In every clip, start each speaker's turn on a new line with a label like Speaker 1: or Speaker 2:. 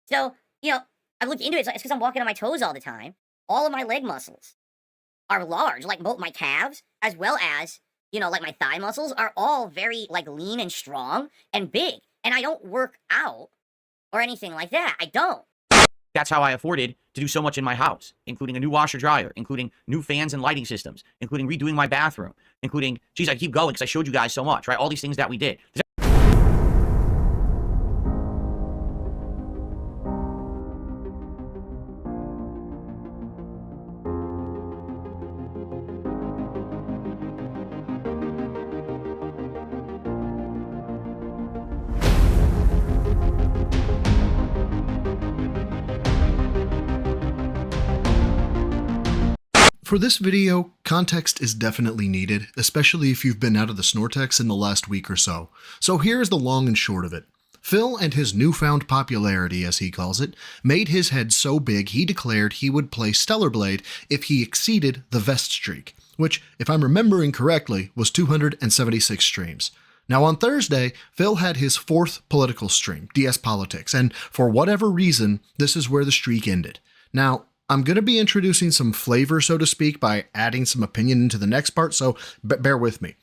Speaker 1: So, I've looked into it. It's because I'm walking on my toes all the time. All of my leg muscles are large, like both my calves, as well as, like my thigh muscles are all very, like, lean and strong and big. And I don't work out or anything like that. I don't.
Speaker 2: That's how I afforded to do so much in my house, including a new washer dryer, including new fans and lighting systems, including redoing my bathroom, including, geez, I keep going because I showed you guys so much, right? All these things that we did.
Speaker 3: For this video, context is definitely needed, especially if you've been out of the Snortex in the last week or so. So here is the long and short of it. Phil and his newfound popularity, as he calls it, made his head so big he declared he would play Stellar Blade if he exceeded the vest streak, which, if I'm remembering correctly, was 276 streams. Now on Thursday, Phil had his fourth political stream, DS Politics, and for whatever reason, this is where the streak ended. Now, I'm going to be introducing some flavor, so to speak, by adding some opinion into the next part, so bear with me.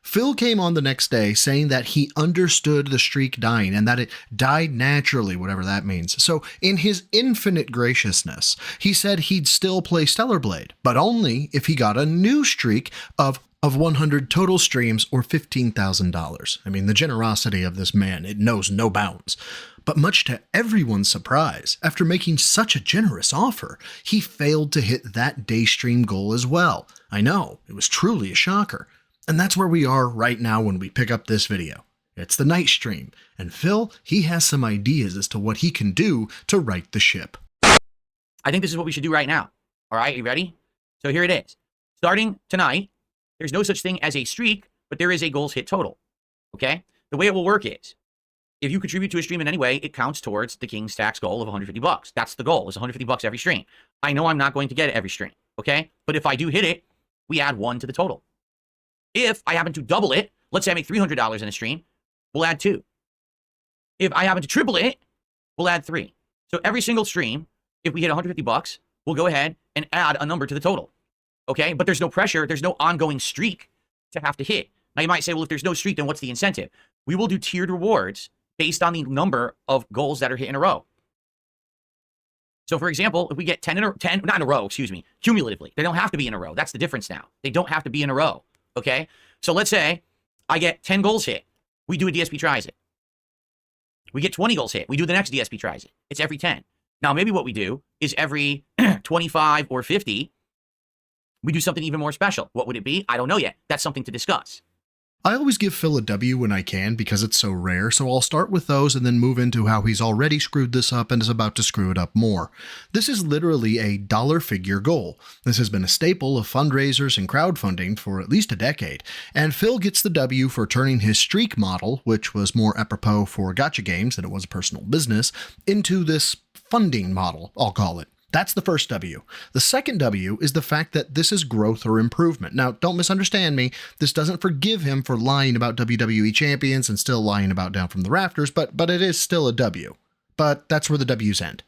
Speaker 3: Phil came on the next day saying that he understood the streak dying and that it died naturally, whatever that means. So in his infinite graciousness, he said he'd still play Stellar Blade, but only if he got a new streak of 100 total streams or $15,000. I mean, the generosity of this man, it knows no bounds. But much to everyone's surprise, after making such a generous offer, he failed to hit that day stream goal as well. I know, it was truly a shocker. And that's where we are right now when we pick up this video. It's the night stream, and Phil, he has some ideas as to what he can do to right the ship.
Speaker 2: I think this is what we should do right now. All right, you ready? So here it is. Starting tonight, there's no such thing as a streak, but there is a goals hit total. Okay? The way it will work is, if you contribute to a stream in any way, it counts towards the King Stacks goal of 150 bucks. That's the goal, is 150 bucks every stream. I know I'm not going to get it every stream, okay? But if I do hit it, we add 1 to the total. If I happen to double it, let's say I make $300 in a stream, we'll add 2. If I happen to triple it, we'll add 3. So every single stream, if we hit 150 bucks, we'll go ahead and add a number to the total, okay? But there's no pressure, there's no ongoing streak to have to hit. Now you might say, well, if there's no streak, then what's the incentive? We will do tiered rewards based on the number of goals that are hit in a row. So for example, if we get 10 not in a row, excuse me, cumulatively, they don't have to be in a row. That's the difference now. They don't have to be in a row, okay? So let's say I get 10 goals hit. We do a DSP tries it. We get 20 goals hit. We do the next DSP tries it. It's every 10. Now maybe what we do is every 25 or 50, we do something even more special. What would it be? I don't know yet. That's something to discuss.
Speaker 3: I always give Phil a W when I can because it's so rare, so I'll start with those and then move into how he's already screwed this up and is about to screw it up more. This is literally a dollar figure goal. This has been a staple of fundraisers and crowdfunding for at least a decade, and Phil gets the W for turning his streak model, which was more apropos for gacha games than it was a personal business, into this funding model, I'll call it. That's the first W. The second W is the fact that this is growth or improvement. Now, don't misunderstand me. This doesn't forgive him for lying about WWE champions and still lying about Down from the Rafters, but it is still a W. But that's where the W's end.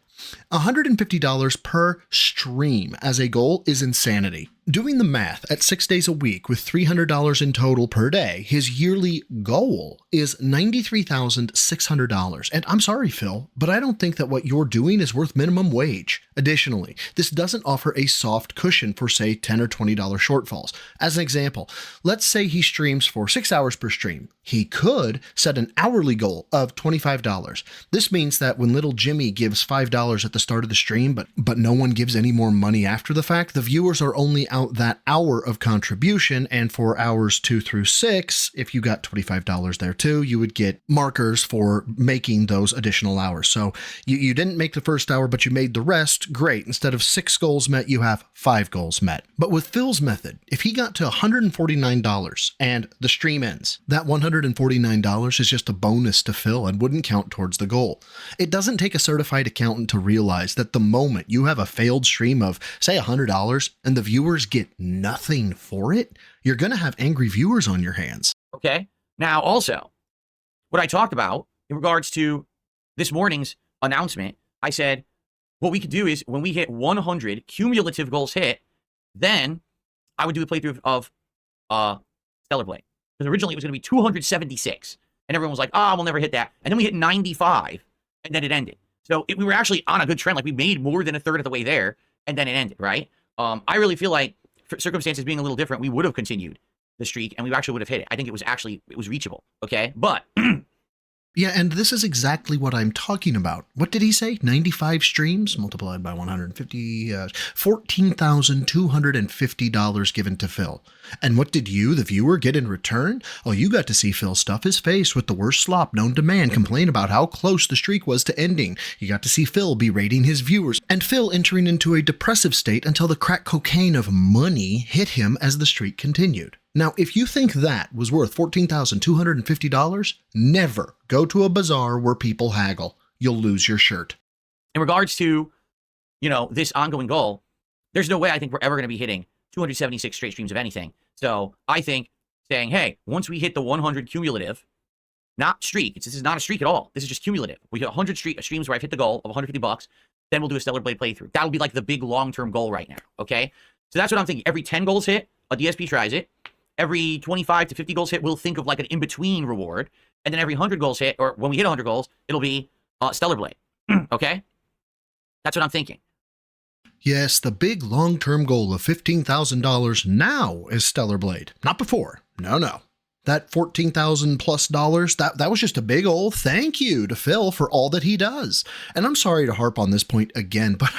Speaker 3: $150 per stream as a goal is insanity. Doing the math, at 6 days a week with $300 in total per day, his yearly goal is $93,600. And I'm sorry, Phil, but I don't think that what you're doing is worth minimum wage. Additionally, this doesn't offer a soft cushion for, say, $10 or $20 shortfalls. As an example, let's say he streams for 6 hours per stream. He could set an hourly goal of $25. This means that when little Jimmy gives $5 at the start of the stream, but no one gives any more money after the fact, the viewers are only out that hour of contribution, and for hours 2 through 6, if you got $25 there too, you would get markers for making those additional hours. So you didn't make the first hour, but you made the rest. Great. Instead of 6 goals met, you have 5 goals met. But with Phil's method, if he got to $149 and the stream ends, that $149 is just a bonus to Phil and wouldn't count towards the goal. It doesn't take a certified accountant to realize that the moment you have a failed stream of, say, $100 and the viewers get nothing for it, you're going to have angry viewers on your hands.
Speaker 2: Okay. Now, also, what I talked about in regards to this morning's announcement I said, what we could do is when we hit 100 cumulative goals hit, then I would do a playthrough of Stellar Blade. Because originally it was going to be 276. And everyone was like, we'll never hit that. And then we hit 95, and then it ended. So we were actually on a good trend. Like, we made more than a third of the way there, and then it ended, right? I really feel like, for circumstances being a little different, we would have continued the streak, and we actually would have hit it. I think it was reachable, okay? But
Speaker 3: Yeah, and this is exactly what I'm talking about. What did he say? 95 streams multiplied by 150, $14,250 given to Phil. And what did you, the viewer, get in return? Oh, you got to see Phil stuff his face with the worst slop known to man, complain about how close the streak was to ending. You got to see Phil berating his viewers, and Phil entering into a depressive state until the crack cocaine of money hit him as the streak continued. Now, if you think that was worth $14,250, never go to a bazaar where people haggle. You'll lose your shirt.
Speaker 2: in regards to, this ongoing goal, there's no way I think we're ever going to be hitting 276 straight streams of anything. So I think saying, hey, once we hit the 100 cumulative, not streak, this is not a streak at all. This is just cumulative. We hit 100 streams where I've hit the goal of $150, then we'll do a Stellar Blade playthrough. That'll be like the big long-term goal right now, okay? So that's what I'm thinking. Every 10 goals hit, a DSP tries it. Every 25 to 50 goals hit, we'll think of like an in-between reward. And then every 100 goals hit, or when we hit 100 goals, it'll be Stellar Blade, okay? That's what I'm thinking.
Speaker 3: Yes, the big long-term goal of $15,000 now is Stellar Blade. Not before. No. That $14,000 plus, that was just a big old thank you to Phil for all that he does. And I'm sorry to harp on this point again, but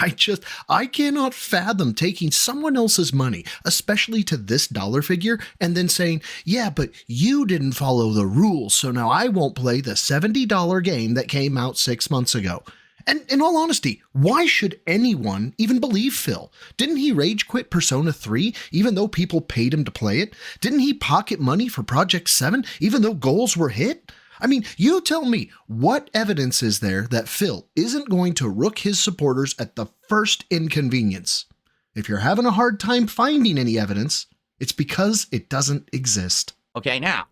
Speaker 3: I cannot fathom taking someone else's money, especially to this dollar figure, and then saying, yeah, but you didn't follow the rules, so now I won't play the $70 game that came out 6 months ago. And in all honesty, why should anyone even believe Phil? Didn't he rage quit Persona 3 even though people paid him to play it? Didn't he pocket money for Project 7 even though goals were hit? I mean, you tell me, what evidence is there that Phil isn't going to rook his supporters at the first inconvenience? If you're having a hard time finding any evidence, it's because it doesn't exist.
Speaker 2: Okay, now,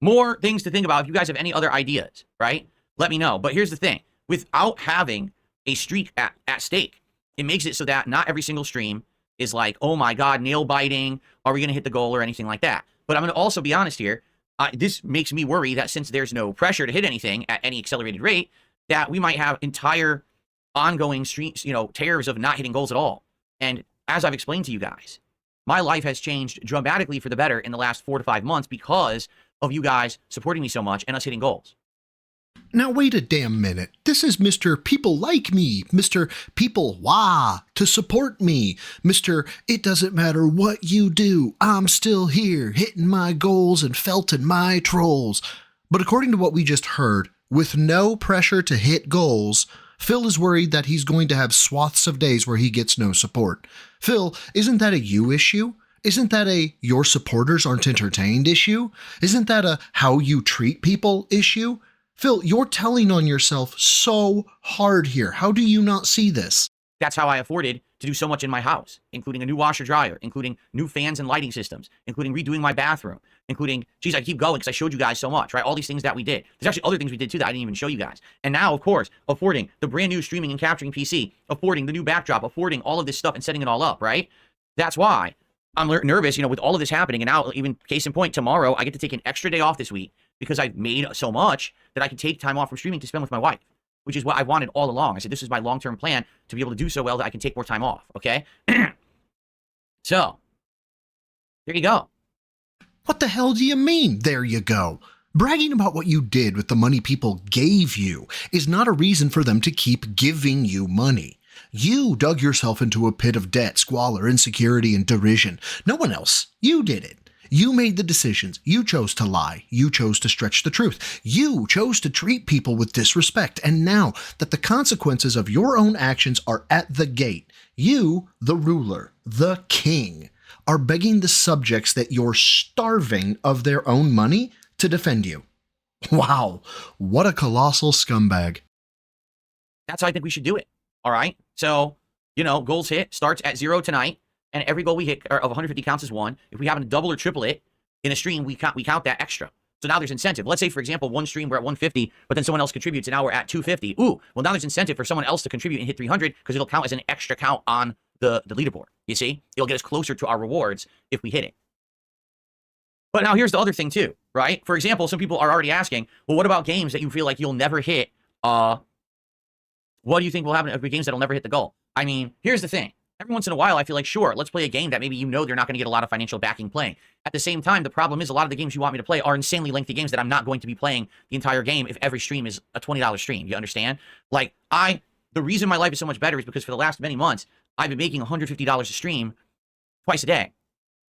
Speaker 2: more things to think about. If you guys have any other ideas, right? Let me know. But here's the thing. Without having a streak at stake, it makes it so that not every single stream is like, oh my God, nail biting. Are we going to hit the goal or anything like that? But I'm going to also be honest here. This makes me worry that since there's no pressure to hit anything at any accelerated rate, that we might have entire ongoing streams, tears of not hitting goals at all. And as I've explained to you guys, my life has changed dramatically for the better in the last 4 to 5 months because of you guys supporting me so much and us hitting goals.
Speaker 3: Now wait a damn minute. This is Mr. People Like Me, Mr. People Wah to support me, Mr. It doesn't matter what you do, I'm still here, hitting my goals and felting my trolls. But according to what we just heard, with no pressure to hit goals, Phil is worried that he's going to have swaths of days where he gets no support. Phil, isn't that a you issue? Isn't that a your supporters aren't entertained issue? Isn't that a how you treat people issue? Phil, you're telling on yourself so hard here. How do you not see this?
Speaker 2: That's how I afforded to do so much in my house, including a new washer dryer, including new fans and lighting systems, including redoing my bathroom, including, geez, I keep going because I showed you guys so much, right? All these things that we did. There's actually other things we did too that I didn't even show you guys. And now, of course, affording the brand new streaming and capturing PC, affording the new backdrop, affording all of this stuff and setting it all up, right? That's why I'm nervous, with all of this happening. And now, even case in point, tomorrow, I get to take an extra day off this week because I've made so much that I can take time off from streaming to spend with my wife, which is what I wanted all along. I said, this is my long-term plan to be able to do so well that I can take more time off, okay? So, there you go.
Speaker 3: What the hell do you mean, there you go? Bragging about what you did with the money people gave you is not a reason for them to keep giving you money. You dug yourself into a pit of debt, squalor, insecurity, and derision. No one else. You did it. You made the decisions. You chose to lie. You chose to stretch the truth. You chose to treat people with disrespect. And now that the consequences of your own actions are at the gate, you, the ruler, the king, are begging the subjects that you're starving of their own money to defend you. Wow, what a colossal scumbag.
Speaker 2: That's how I think we should do it, all right? So, goals hit starts at 0 tonight. And every goal we hit of 150 counts as 1. If we happen to double or triple it in a stream, we count that extra. So now there's incentive. Let's say, for example, one stream we're at 150, but then someone else contributes and now we're at 250. Ooh, well, now there's incentive for someone else to contribute and hit 300 because it'll count as an extra count on the leaderboard. You see? It'll get us closer to our rewards if we hit it. But now here's the other thing too, right? For example, some people are already asking, well, what about games that you feel like you'll never hit? What do you think will happen with games that'll never hit the goal? I mean, here's the thing. Every once in a while, I feel like, sure, let's play a game that maybe you know they're not going to get a lot of financial backing playing. At the same time, the problem is a lot of the games you want me to play are insanely lengthy games that I'm not going to be playing the entire game if every stream is a $20 stream. You understand? Like, the reason my life is so much better is because for the last many months, I've been making $150 a stream twice a day.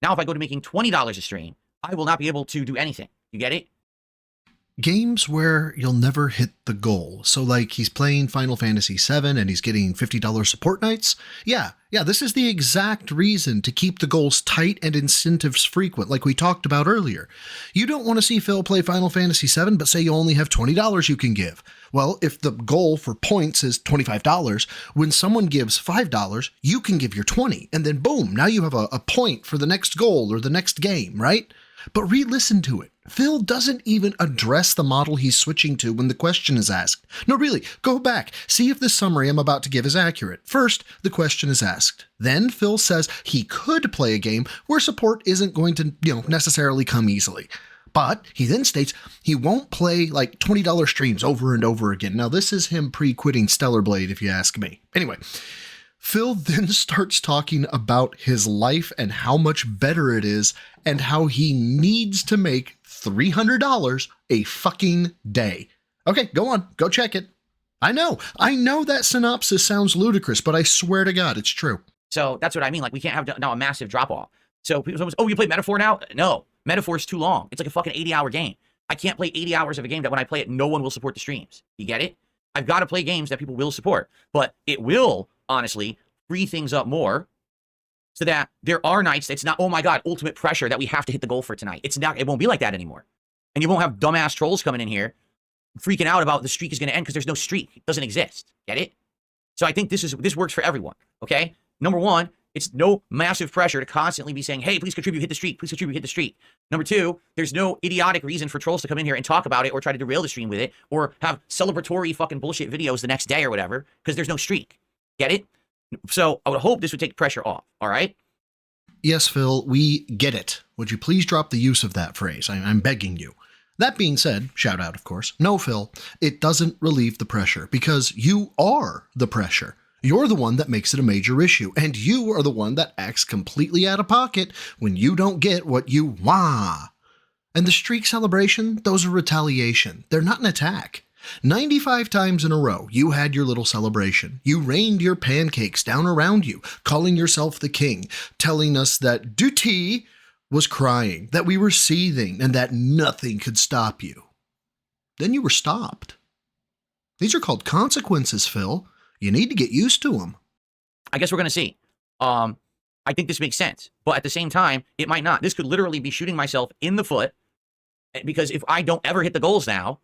Speaker 2: Now, if I go to making $20 a stream, I will not be able to do anything. You get it?
Speaker 3: Games where you'll never hit the goal. So like he's playing Final Fantasy VII and he's getting $50 support nights. Yeah, this is the exact reason to keep the goals tight and incentives frequent, like we talked about earlier. You don't want to see Phil play Final Fantasy VII, but say you only have $20 you can give. Well, if the goal for points is $25, when someone gives $5, you can give your 20, and then boom, now you have a point for the next goal or the next game, right? But re-listen to it. Phil doesn't even address the model he's switching to when the question is asked. No, really, go back. See if this summary I'm about to give is accurate. First, the question is asked. Then Phil says he could play a game where support isn't going to, necessarily come easily. But he then states he won't play like $20 streams over and over again. Now, this is him pre-quitting Stellar Blade, if you ask me. Anyway, Phil then starts talking about his life and how much better it is and how he needs to make $300 a fucking day. Okay, go on, go check it. I know that synopsis sounds ludicrous, but I swear to God, it's true.
Speaker 2: So that's what I mean. Like, we can't have now a massive drop off. So people say, oh, you play Metaphor now? No, Metaphor is too long. It's like a fucking 80-hour game. I can't play 80 hours of a game that when I play it, no one will support the streams. You get it? I've got to play games that people will support, but it will honestly free things up more so that there are nights that's not, oh my God, ultimate pressure that we have to hit the goal for tonight. It won't be like that anymore. And you won't have dumbass trolls coming in here freaking out about the streak is going to end because there's no streak. It doesn't exist. Get it? So I think this works for everyone. Okay. Number one, it's no massive pressure to constantly be saying, hey, please contribute, hit the streak, please contribute, hit the streak. Number two, there's no idiotic reason for trolls to come in here and talk about it or try to derail the stream with it or have celebratory fucking bullshit videos the next day or whatever because there's no streak. Get it? So I would hope this would take pressure off. All right.
Speaker 3: Yes, Phil, we get it. Would you please drop the use of that phrase? I'm begging you. That being said, shout out, of course. No, Phil, it doesn't relieve the pressure because you are the pressure. You're the one that makes it a major issue, and you are the one that acts completely out of pocket when you don't get what you want. And the streak celebration, those are retaliation. They're not an attack. 95 times in a row, you had your little celebration. You rained your pancakes down around you, calling yourself the king, telling us that Duty was crying, that we were seething, and that nothing could stop you. Then you were stopped. These are called consequences, Phil. You need to get used to them.
Speaker 2: I guess we're going to see. I think this makes sense, but at the same time, it might not. This could literally be shooting myself in the foot because if I don't ever hit the goals now,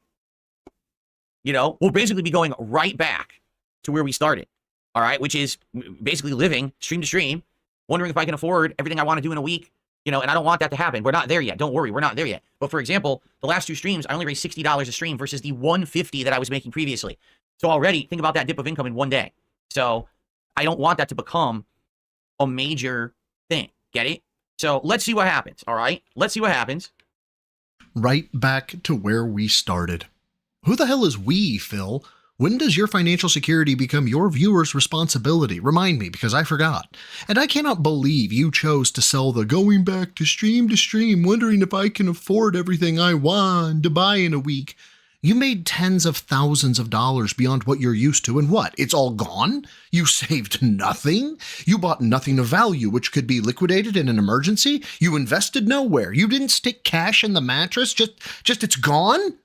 Speaker 2: we'll basically be going right back to where we started, all right, which is basically living stream to stream, wondering if I can afford everything I want to do in a week, and I don't want that to happen. We're not there yet. Don't worry, we're not there yet. But for example, the last two streams, I only raised $60 a stream versus the $150 that I was making previously. So already, think about that dip of income in one day. So I don't want that to become a major thing. Get it? So let's see what happens, all right? Let's see what happens.
Speaker 3: Right back to where we started. Who the hell is we, Phil? When does your financial security become your viewers' responsibility? Remind me, because I forgot. And I cannot believe you chose to sell the going back to stream, wondering if I can afford everything I want to buy in a week. You made tens of thousands of dollars beyond what you're used to, and what? It's all gone? You saved nothing? You bought nothing of value, which could be liquidated in an emergency? You invested nowhere? You didn't stick cash in the mattress? Just it's gone?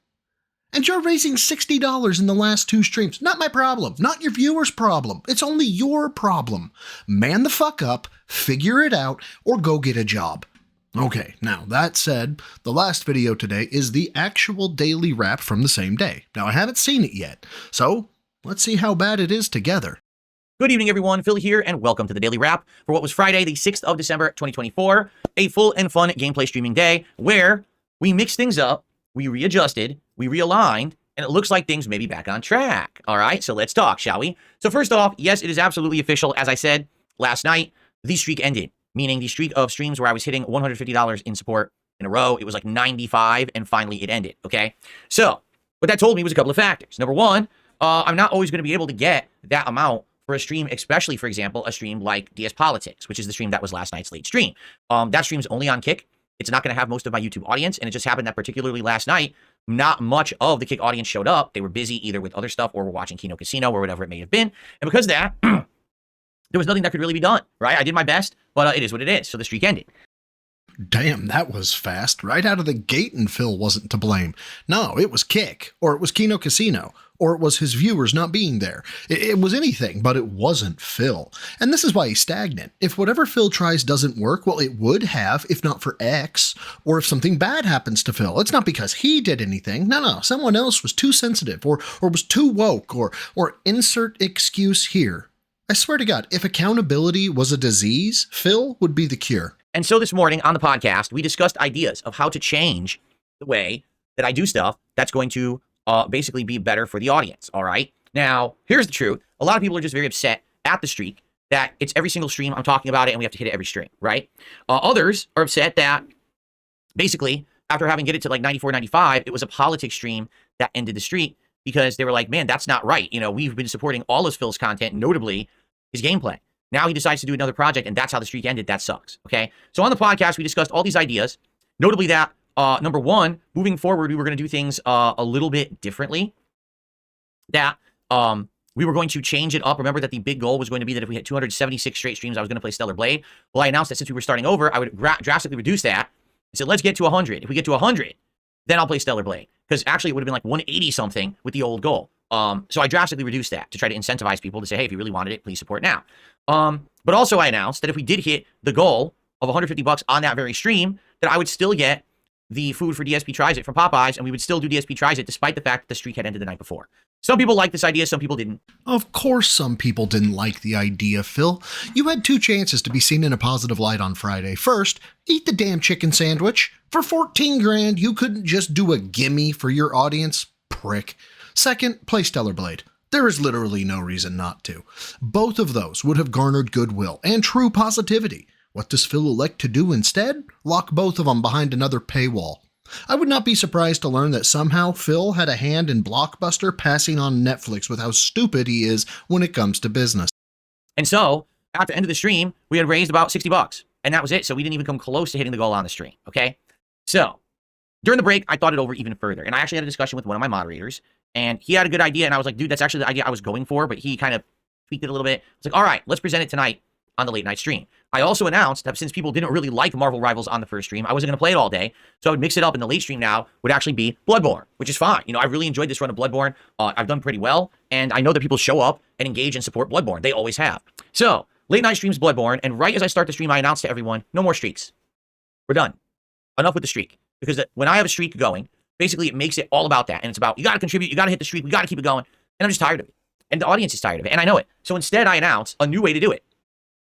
Speaker 3: And you're raising $60 in the last two streams. Not my problem. Not your viewers' problem. It's only your problem. Man the fuck up, figure it out, or go get a job. Okay, now that said, the last video today is the actual daily wrap from the same day. Now I haven't seen it yet, so let's see how bad it is together.
Speaker 2: Good evening, everyone. Phil here, and welcome to the Daily Wrap for what was Friday, the 6th of December, 2024, a full and fun gameplay streaming day where we mix things up we readjusted, we realigned, and it looks like things may be back on track. All right, so let's talk, shall we? So first off, yes, it is absolutely official. As I said last night, the streak ended, meaning the streak of streams where I was hitting $150 in support in a row. It was like 95, and finally it ended, okay? So what that told me was a couple of factors. Number one, I'm not always going to be able to get that amount for a stream, especially, for example, a stream like DS Politics, which is the stream that was last night's late stream. That stream's only on Kick. It's not going to have most of my YouTube audience, and it just happened that particularly last night, not much of the Kick audience showed up. They were busy either with other stuff or were watching Kino Casino or whatever it may have been. And because of that, there was nothing that could really be done, right? I did my best, but it is what it is. So the streak ended.
Speaker 3: Damn, that was fast. Right out of the gate, and Phil wasn't to blame. No, it was Kick, or it was Kino Casino, or it was his viewers not being there. It was anything, but it wasn't Phil. And this is why he's stagnant. If whatever Phil tries doesn't work, well, it would have, if not for X, or if something bad happens to Phil. It's not because he did anything. No, someone else was too sensitive, or was too woke, or insert excuse here. I swear to God, if accountability was a disease, Phil would be the cure.
Speaker 2: And so this morning on the podcast, we discussed ideas of how to change the way that I do stuff that's going to basically be better for the audience, all right? Now, here's the truth. A lot of people are just very upset at the streak that it's every single stream I'm talking about it and we have to hit it every stream, right? Others are upset that basically after having get it to like 94, 95, it was a politics stream that ended the streak because they were like, man, that's not right. You know, we've been supporting all of Phil's content, notably his gameplay. Now he decides to do another project, and that's how the streak ended. That sucks, okay? So on the podcast, we discussed all these ideas, notably that, number one, moving forward, we were going to do things a little bit differently, that we were going to change it up. Remember that the big goal was going to be that if we hit 276 straight streams, I was going to play Stellar Blade. Well, I announced that since we were starting over, I would drastically reduce that. I said, let's get to 100. If we get to 100, then I'll play Stellar Blade, because actually it would have been like 180-something with the old goal. So I drastically reduced that to try to incentivize people to say, hey, if you really wanted it, please support now. But also I announced that if we did hit the goal of $150 on that very stream, that I would still get the food for DSP Tries It from Popeyes, and we would still do DSP Tries It despite the fact that the streak had ended the night before. Some people liked this idea, some people didn't.
Speaker 3: Of course some people didn't like the idea, Phil. You had two chances to be seen in a positive light on Friday. First, eat the damn chicken sandwich. For 14 grand, you couldn't just do a gimme for your audience? Prick. Second, play Stellar Blade. There is literally no reason not to. Both of those would have garnered goodwill and true positivity. What does Phil elect to do instead? Lock both of them behind another paywall. I would not be surprised to learn that somehow Phil had a hand in Blockbuster passing on Netflix with how stupid he is when it comes to business.
Speaker 2: And so, at the end of the stream, we had raised about $60, and that was it. So we didn't even come close to hitting the goal on the stream, okay? So, during the break, I thought it over even further, and I actually had a discussion with one of my moderators, and he had a good idea, and I was like, dude, that's actually the idea I was going for, but he kind of tweaked it a little bit. I was like, all right, let's present it tonight on the late night stream. I also announced that since people didn't really like Marvel Rivals on the first stream, I wasn't going to play it all day, so I would mix it up in the late stream now, would actually be Bloodborne, which is fine. You know, I really enjoyed this run of Bloodborne. I've done pretty well, and I know that people show up and engage and support Bloodborne. They always have. So, late night streams Bloodborne, and right as I start the stream, I announce to everyone, no more streaks. We're done. Enough with the streak. Because when I have a streak going, basically it makes it all about that. And it's about, you got to contribute, you got to hit the streak, we got to keep it going. And I'm just tired of it. And the audience is tired of it. And I know it. So instead, I announce a new way to do it.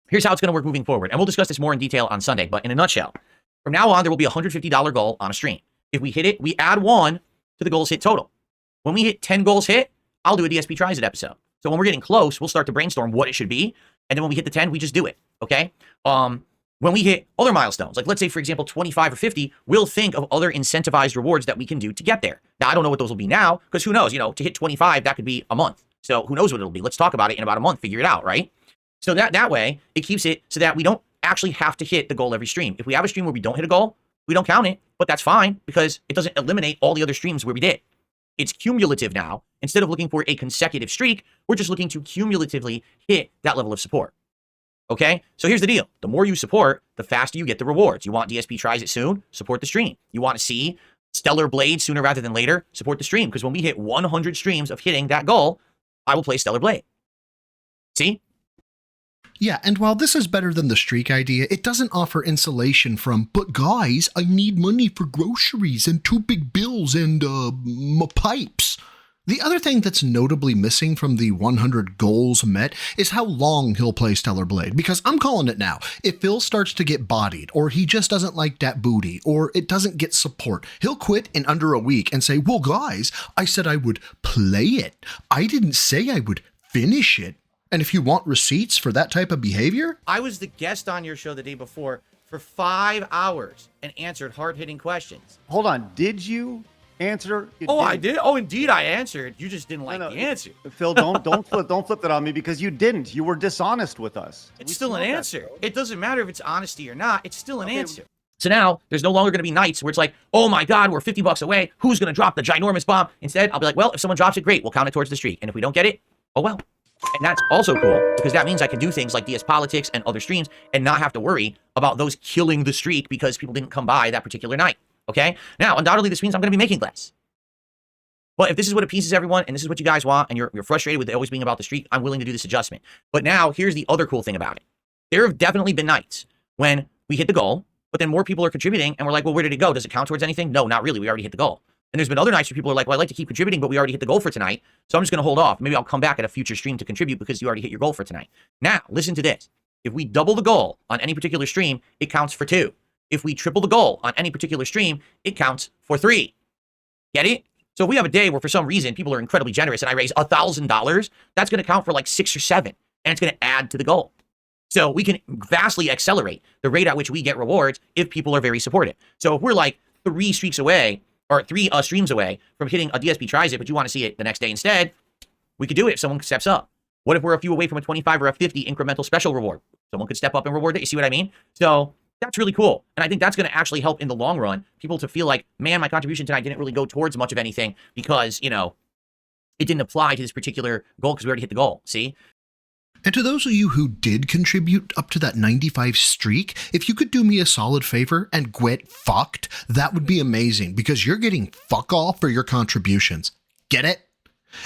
Speaker 2: Here's how it's going to work moving forward. And we'll discuss this more in detail on Sunday. But in a nutshell, from now on, there will be a $150 goal on a stream. If we hit it, we add 1 to the goals hit total. When we hit 10 goals hit, I'll do a DSP Tries It episode. So when we're getting close, we'll start to brainstorm what it should be. And then when we hit the 10, we just do it. Okay? When we hit other milestones, like let's say, for example, 25 or 50, we'll think of other incentivized rewards that we can do to get there. Now, I don't know what those will be now, because who knows, you know, to hit 25, that could be a month. So who knows what it'll be? Let's talk about it in about a month, figure it out, right? So that way, it keeps it so that we don't actually have to hit the goal every stream. If we have a stream where we don't hit a goal, we don't count it, but that's fine, because it doesn't eliminate all the other streams where we did. It's cumulative now. Instead of looking for a consecutive streak, we're just looking to cumulatively hit that level of support. Okay, so here's the deal. The more you support, the faster you get the rewards. You want DSP Tries It soon? Support the stream. You want to see Stellar Blade sooner rather than later? Support the stream. Because when we hit 100 streams of hitting that goal, I will play Stellar Blade. See?
Speaker 3: Yeah, and while this is better than the streak idea, it doesn't offer insulation from, but guys, I need money for groceries and 2 big bills and, pipes. The other thing that's notably missing from the 100 goals met is how long he'll play Stellar Blade, because I'm calling it now. If Phil starts to get bodied, or he just doesn't like that booty, or it doesn't get support, he'll quit in under a week and say, well guys, I said I would play it. I didn't say I would finish it. And if you want receipts for that type of behavior?
Speaker 2: I was the guest on your show the day before for 5 hours and answered hard-hitting questions.
Speaker 4: Hold on, did you answer?
Speaker 2: I did. Oh, indeed, I answered. You just didn't like the answer.
Speaker 4: Phil, don't flip that on me, because you didn't. You were dishonest with us.
Speaker 2: It's still an answer. It doesn't matter if it's honesty or not. It's still an answer. So now there's no longer going to be nights where it's like, oh my God, we're $50 away. Who's going to drop the ginormous bomb? Instead, I'll be like, well, if someone drops it, great. We'll count it towards the streak. And if we don't get it, oh well. And that's also cool, because that means I can do things like DS Politics and other streams and not have to worry about those killing the streak because people didn't come by that particular night. Okay? Now, undoubtedly, this means I'm going to be making less. But if this is what appeases everyone and this is what you guys want and you're frustrated with it always being about the streak, I'm willing to do this adjustment. But now, here's the other cool thing about it. There have definitely been nights when we hit the goal, but then more people are contributing and we're like, well, where did it go? Does it count towards anything? No, not really. We already hit the goal. And there's been other nights where people are like, well, I'd like to keep contributing, but we already hit the goal for tonight. So I'm just going to hold off. Maybe I'll come back at a future stream to contribute because you already hit your goal for tonight. Now, listen to this. If we double the goal on any particular stream, it counts for 2. If we triple the goal on any particular stream, it counts for 3. Get it? So if we have a day where for some reason people are incredibly generous and I raise $1,000, that's going to count for like 6 or 7. And it's going to add to the goal. So we can vastly accelerate the rate at which we get rewards if people are very supportive. So if we're like 3 streaks away, or 3 streams away from hitting a DSP tries it, but you want to see it the next day instead, we could do it if someone steps up. What if we're a few away from a 25 or a 50 incremental special reward? Someone could step up and reward it. You see what I mean? So that's really cool. And I think that's going to actually help in the long run, people to feel like, man, my contribution tonight didn't really go towards much of anything because, you know, it didn't apply to this particular goal because we already hit the goal. See?
Speaker 3: And to those of you who did contribute up to that 95 streak, if you could do me a solid favor and get fucked, that would be amazing, because you're getting fuck all for your contributions. Get it?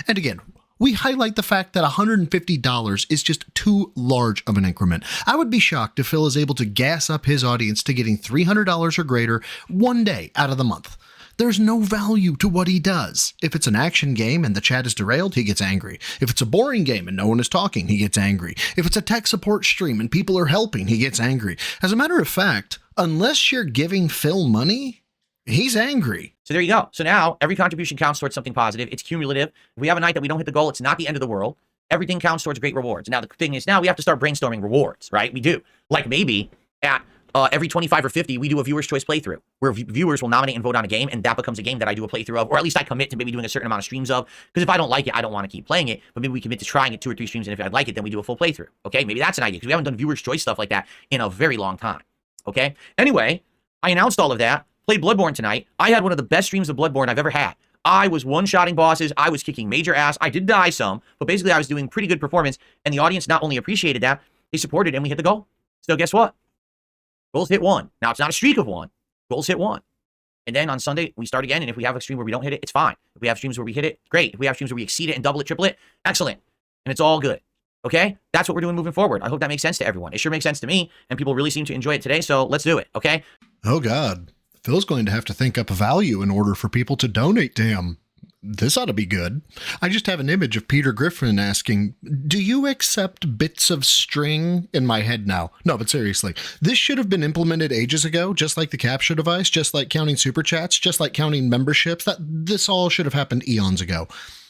Speaker 3: And again, we highlight the fact that $150 is just too large of an increment. I would be shocked if Phil is able to gas up his audience to getting $300 or greater one day out of the month. There's no value to what he does. If it's an action game and the chat is derailed, he gets angry. If it's a boring game and no one is talking, he gets angry. If it's a tech support stream and people are helping, he gets angry. As a matter of fact, unless you're giving Phil money, he's angry.
Speaker 2: So there you go. So now every contribution counts towards something positive. It's cumulative. If we have a night that we don't hit the goal, it's not the end of the world. Everything counts towards great rewards. Now the thing is, now we have to start brainstorming rewards, right? We do. Like maybe at every 25 or 50, we do a viewer's choice playthrough where viewers will nominate and vote on a game, and that becomes a game that I do a playthrough of, or at least I commit to maybe doing a certain amount of streams of, because if I don't like it, I don't want to keep playing it, but maybe we commit to trying it 2 or 3 streams, and if I like it, then we do a full playthrough. Okay, maybe that's an idea, because we haven't done viewer's choice stuff like that in a very long time. Okay, anyway, I announced all of that, played Bloodborne tonight. I had one of the best streams of Bloodborne I've ever had. I was one-shotting bosses, I was kicking major ass, I did die some, but basically I was doing pretty good performance, and the audience not only appreciated that, they supported, and we hit the goal. So guess what? Goals hit 1. Now, it's not a streak of 1. Goals hit 1. And then on Sunday, we start again. And if we have a stream where we don't hit it, it's fine. If we have streams where we hit it, great. If we have streams where we exceed it and double it, triple it, excellent. And it's all good. Okay? That's what we're doing moving forward. I hope that makes sense to everyone. It sure makes sense to me. And people really seem to enjoy it today. So let's do it. Okay?
Speaker 3: Oh, God. Phil's going to have to think up a value in order for people to donate to him. This ought to be good. I just have an image of Peter Griffin asking, do you accept bits of string in my head now? No, but seriously, this should have been implemented ages ago, just like the capture device, just like counting super chats, just like counting memberships. This all should have happened eons ago.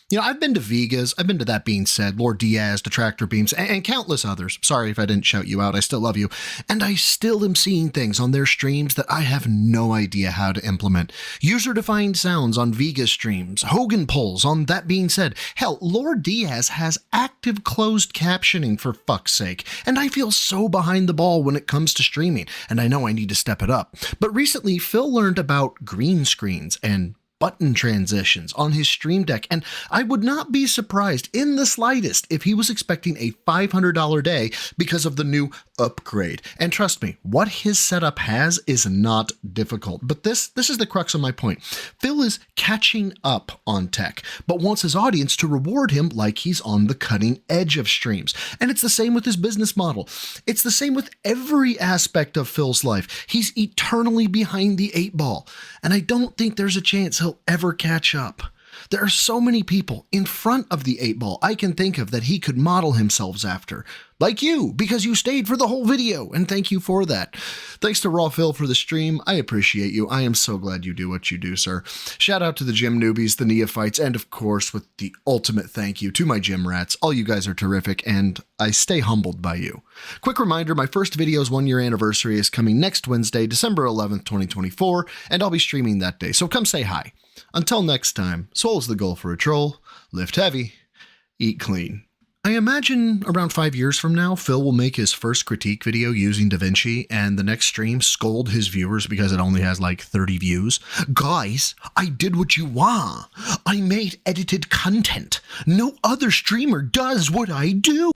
Speaker 3: You know, I've been to Vegas, I've been to That Being Said, Lord Diaz, Detractor Beams, and countless others. Sorry if I didn't shout you out, I still love you. And I still am seeing things on their streams that I have no idea how to implement. User-defined sounds on Vegas streams, Hogan polls on That Being Said. Hell, Lord Diaz has active closed captioning, for fuck's sake. And I feel so behind the ball when it comes to streaming, and I know I need to step it up. But recently, Phil learned about green screens and button transitions on his stream deck, and I would not be surprised in the slightest if he was expecting a $500 day because of the new upgrade. And trust me, what his setup has is not difficult. But this is the crux of my point. Phil is catching up on tech, but wants his audience to reward him like he's on the cutting edge of streams. And it's the same with his business model. It's the same with every aspect of Phil's life. He's eternally behind the 8 ball, and I don't think there's a chance he'll ever catch up. There are so many people in front of the 8-ball I can think of that he could model himself after. Like you, because you stayed for the whole video, and thank you for that. Thanks to Raw Phil for the stream. I appreciate you. I am so glad you do what you do, sir. Shout out to the gym newbies, the neophytes, and of course, with the ultimate thank you to my gym rats. All you guys are terrific, and I stay humbled by you. Quick reminder, my first video's 1-year anniversary is coming next Wednesday, December 11th, 2024, and I'll be streaming that day, so come say hi. Until next time, soul's the goal for a troll. Lift heavy, eat clean. I imagine around 5 years from now, Phil will make his first critique video using DaVinci, and the next stream scold his viewers because it only has like 30 views. Guys, I did what you want. I made edited content. No other streamer does what I do.